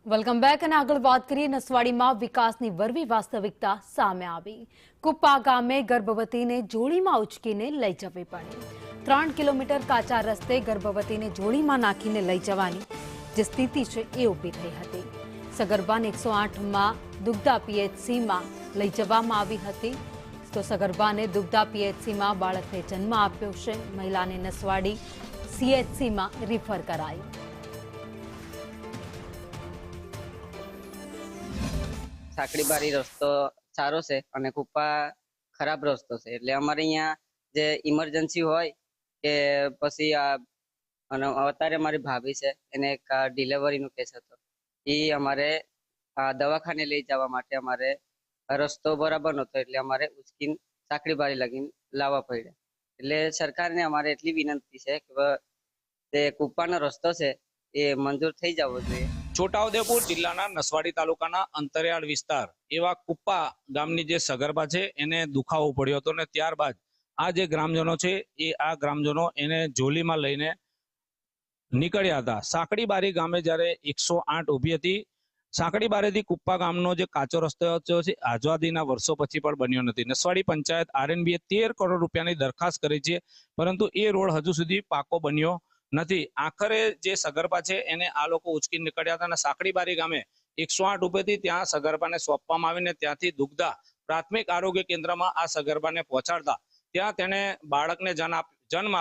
Welcome back અને આગળ વાત કરીએ નસવાડીમાં વિકાસની વરવી વાસ્તવિકતા સામે આવી। કુપ્પા ગામે ગર્ભવતીને જોડીમાં ઉચકીને લઈ જવી પડી। 3 કિલોમીટર કાચા રસ્તે ગર્ભવતીને જોડીમાં નાખીને લઈ જવાની જે સ્થિતિ છે એ ઊભી થઈ હતી। સગર્ભાને 108માં દુગ્ધા પીએચસીમાં લઈ જવામાં આવી હતી। તો સગર્ભાને દુગ્ધા પીએચસીમાં બાળકને જન્મ આપ્યો છે। મહિલાને નસવાડી સીએચસીમાં રિફર કરાઈ। સાંકડી બારી રસ્તો સારો છે અને કુપ્પા ખરાબ રસ્તો છે, એટલે અમારે અહીંયા જે ઇમરજન્સી હોય કે પછી અને અત્યારે મારી ભાભી છે, એને એક ડિલિવરીનો કેસ હતો, એ અમારે દવાખાને લઈ જવા માટે અમારે રસ્તો બરાબર નહોતો, એટલે અમારે ઉચકીને સાંકડી બારી લગીને લાવવા પડ્યા। એટલે સરકારને અમારે એટલી વિનંતી છે કે જે કુપ્પાનો રસ્તો છે એ મંજૂર થઈ જવો જોઈએ। છોટાઉદેપુર જિલ્લાના નસવાડી તાલુકાના અંતરિયાળ વિસ્તાર એવા કુપ્પા ગામની જે સગર્ભા છે એને દુખાવો પડ્યો હતો ને ત્યારબાદ આ જે ગ્રામજનો છે એ આ ગ્રામજનો એને જોલીમાં લઈને નીકળ્યા હતા। સાંકડી બારી ગામે જ્યારે 108 ઊભી હતી। સાંકડી બારીથી કુપ્પા ગામનો જે કાચો રસ્તો છે આઝાદીના વર્ષો પછી પણ બન્યો નથી। નસવાડી પંચાયત આરએનબીએ 13 કરોડ રૂપિયાની દરખાસ્ત કરી છે, પરંતુ એ રોડ હજુ સુધી પાકો બન્યો નથી। આખરે જે સગર્ભા છે એને આ લોકો ઉચકી નીકળ્યા હતા અને સાંકડી બારી ગામે 108 ઉભેથી ત્યાં સગર્ભાને સોંપવામાં આવીને ત્યાંથી દુગ્ધા પ્રાથમિક આરોગ્ય કેન્દ્રમાં આ સગર્ભાને પહોંચાડતા ત્યાં તેને બાળકને જન્મ